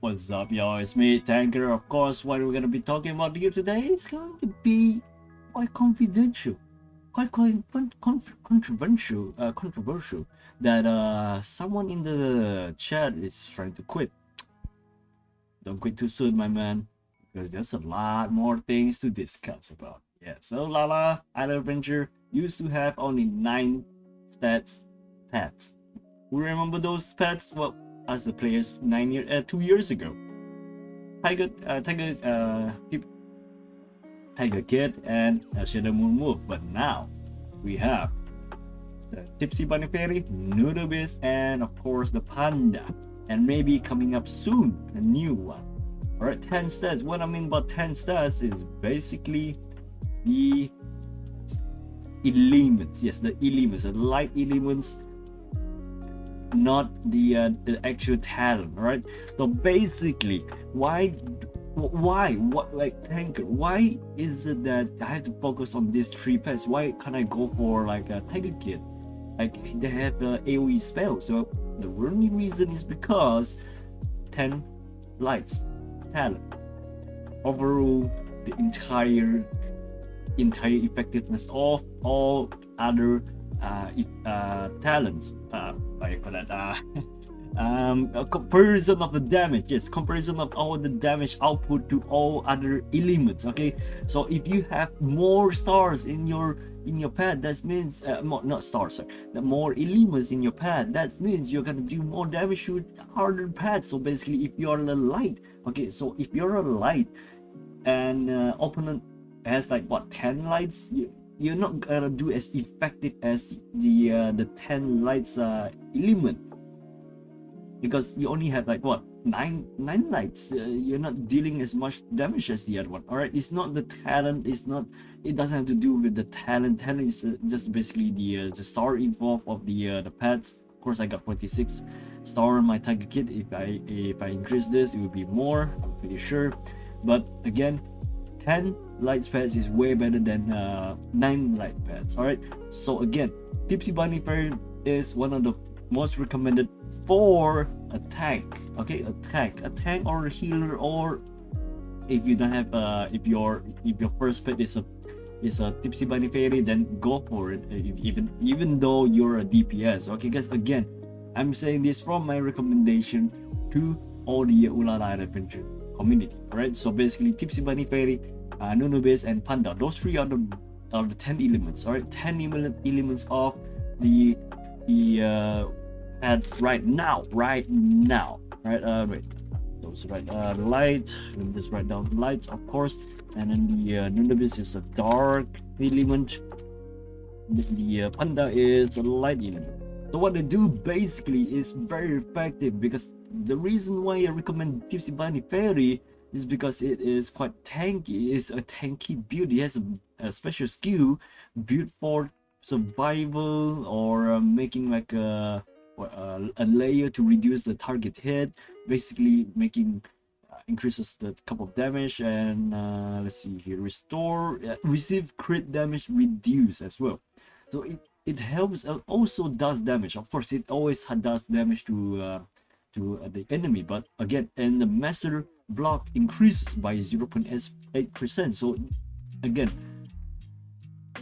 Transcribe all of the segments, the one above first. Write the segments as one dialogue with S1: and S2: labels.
S1: What's up, y'all? It's me, Taanker. Of course, what we're gonna be talking about here today is going to be quite confidential, quite controversial. That someone in the chat is trying to quit. Don't quit too soon, my man, because there's a lot more things to discuss about. Yeah, so Ulala Idle Adventure used to have only 9 stats pets. We remember those pets? Well, as the players 2 years ago. Tiger, Tiger Kid, and Shadow Moon Wolf. But now we have the Tipsy Bunny Fairy, Noodle Beast, and of course the Panda. And maybe coming up soon, a new one. Alright, 10 stats. What I mean by 10 stats is basically the elements. Yes, the elements, the light elements, not the actual talent. Right, so basically what, like, Taanker, why is it that I have to focus on these 3 pets? Why can't I go for like a Tiger Kid? Like, they have AoE spell. So the only reason is because 10 lights talent overall the entire effectiveness of all other talents. What you call that? A comparison of the damage. Yes, comparison of all the damage output to all other elements. Okay, so if you have more stars in your pad, that means not stars, sorry, the more elements in your pad, that means you're gonna do more damage to harder pads. So basically, if you're a light, okay, so if you're a light and opponent has like what, 10 lights, you're not gonna do as effective as the 10 lights element, because you only have like what, nine lights. You're not dealing as much damage as the other one. All right, it's not the talent, it doesn't have to do with the talent is just basically the star involved of the pets. Of course, I got 46 star on my Tiger Kid. If I increase this, it will be more, I'm pretty sure. But again, 10 light pads is way better than 9 light pads. All right, so again, Tipsy Bunny Fairy is one of the most recommended for a tank. Okay, a tank or a healer, or if you don't have if your first pet is a Tipsy Bunny Fairy, then go for it, even though you're a DPS. Okay guys, again, I'm saying this from my recommendation to all the Ulala Idle Adventure community. Alright, so basically Tipsy Bunny Fairy, Nunobase, and Panda, those 3 are the 10 elements. Alright, 10 elements of the at right now. Right, wait, those right, light, let me just write down the lights, of course. And then the Nunobase is a dark element, the Panda is a light element. So what they do basically is very effective, because the reason why I recommend Tipsy Bunny Fairy is because it is quite tanky. It's a tanky build. It has a special skill built for survival, or making like a layer to reduce the target hit, basically making increases the couple of damage. And let's see here, restore, receive crit damage reduce as well. So it helps, also does damage. Of course, it always does damage to the enemy, but again, and the master block increases by 0.8%. So again,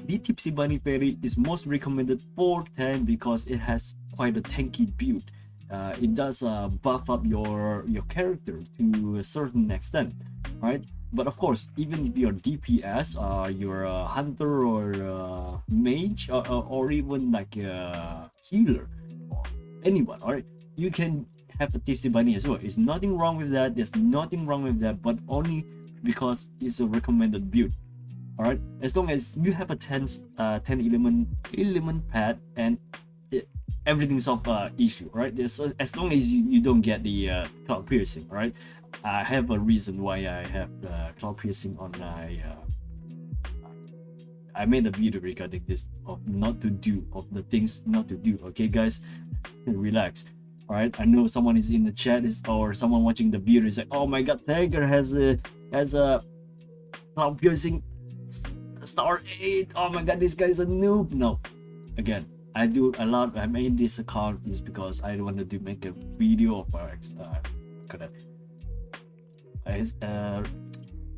S1: the Tipsy Bunny Fairy is most recommended for 10 because it has quite a tanky build. It does buff up your character to a certain extent, right? But of course, even if you're DPS, you're a hunter or a mage, or even like a healer, or anyone, all right, you can have a Tipsy Bunny as well. There's nothing wrong with that. There's nothing wrong with that, but only because it's a recommended build. All right, as long as you have a 10 element pad, and everything's off issue, right? As long as you don't get the cloud piercing, right? I have a reason why I have cloud piercing on my I made a video regarding this, of the things not to do. Okay guys, relax. All right, I know someone is in the chat, or someone watching the video is like, oh my god, Taanker has a cloud piercing star 8. Oh my god, this guy's a noob. No, again, I do a lot. I made this account is because I wanted to make a video of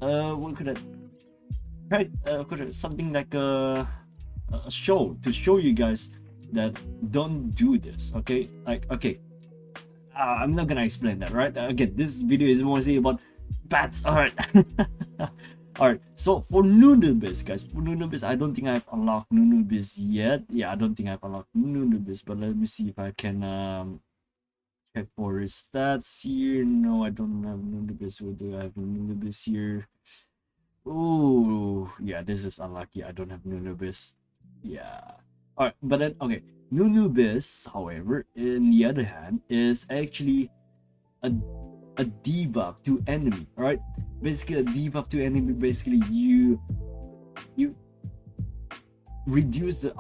S1: what could I try, something like a show to show you guys that don't do this. Okay, like, okay, I'm not gonna explain that, right? Again, this video is mostly about bats. All right. All right, so for Nunubis, guys, for Nunubis, I don't think I've unlocked Nunubis yet. Yeah, I don't think I've unlocked Nunubis, but let me see if I can check for his stats here. No, I don't have Nunubis. What do I have Nunubis here? Oh, yeah, this is unlucky. I don't have Nunubis. Yeah. All right, but then, okay, Nunubis, however, in the other hand, is actually a debuff to enemy. All right, basically a debuff to enemy. Basically, you reduce the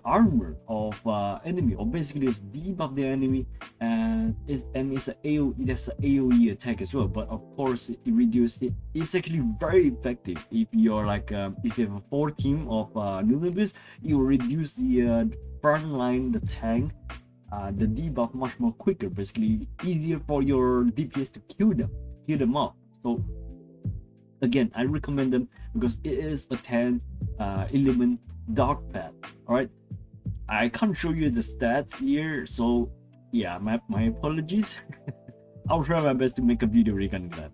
S1: armor of enemy, or basically it's debuff the enemy, and it's a AOE. That's an AOE attack as well. But of course, it reduce it. It's actually very effective if you're like if you have a 4 team of Nunubis, you reduce the front line, the tank, the debuff much more quicker. Basically, easier for your DPS to kill them off. So again, I recommend them because it is a 10 element dark pet. All right, I can't show you the stats here, so yeah, my apologies. I'll try my best to make a video regarding that.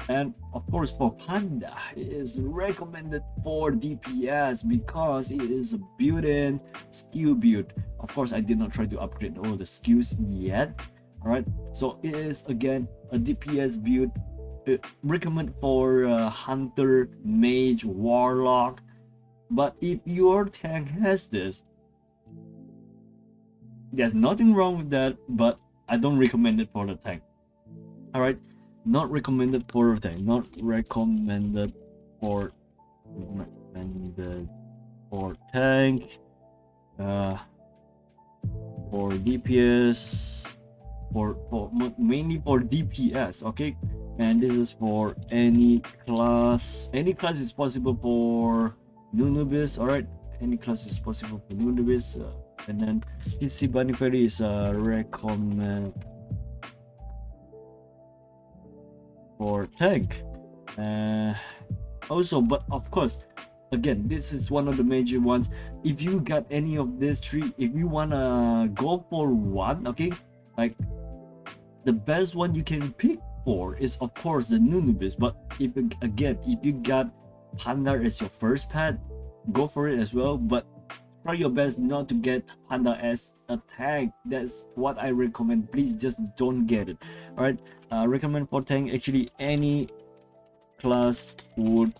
S1: And of course, for Panda, it is recommended for DPS because it is a built-in skill build. Of course, I did not try to upgrade all the skills yet. All right, so it is again a DPS build. Recommend for Hunter, Mage, Warlock. But if your tank has this, there's nothing wrong with that, but I don't recommend it for the tank. All right, not recommended for the tank. Not recommended for tank. For DPS, for mainly for DPS. Okay, and this is for any class. Any class is possible for Nunubis. All right, any class is possible for Nunubis. And then TC Bunny Fairy is recommend for tank. Also, but of course, again, this is one of the major ones. If you got any of these three, if you wanna go for one, okay, like the best one you can pick for is of course the Nunubis. But if you got Panda as your first pet, go for it as well, but try your best not to get Panda as a tank. That's what I recommend. Please just don't get it. All right, recommend for tank. Actually, any class would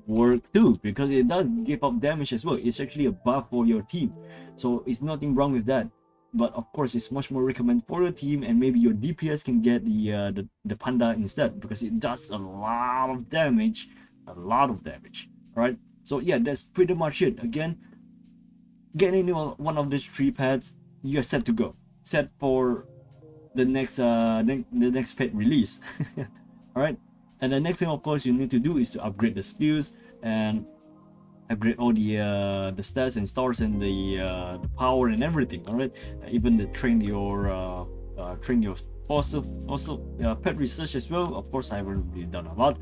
S1: work too, because it does give up damage as well. It's actually a buff for your team, so it's nothing wrong with that. But of course, it's much more recommended for your team, and maybe your DPS can get the Panda instead, because it does a lot of damage. All right, so yeah, that's pretty much it. Again, get any one of these 3 pets, you're set to go, set for the next pet release. All right, and the next thing of course you need to do is to upgrade the skills and upgrade all the stats and stars and the power and everything. All right, even the train your fossil pet research as well. Of course, I haven't really done a lot.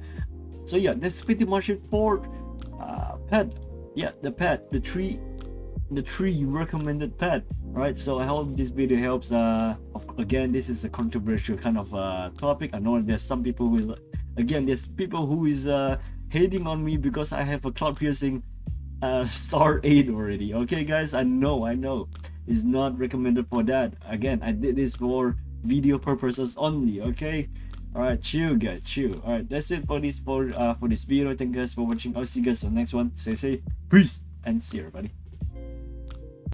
S1: So yeah, that's pretty much it for pet. Yeah, the tree recommended pet. All right, so I hope this video helps. Again, this is a controversial kind of topic. I know there's some people who is hating on me because I have a cloud piercing star 8 already. Okay guys, I know it's not recommended for that. Again, I did this for video purposes only. Okay, all right, chill guys, chill. All right, that's it for this video. Thank you guys for watching. I'll see you guys on the next one. Stay safe, peace, and see you everybody.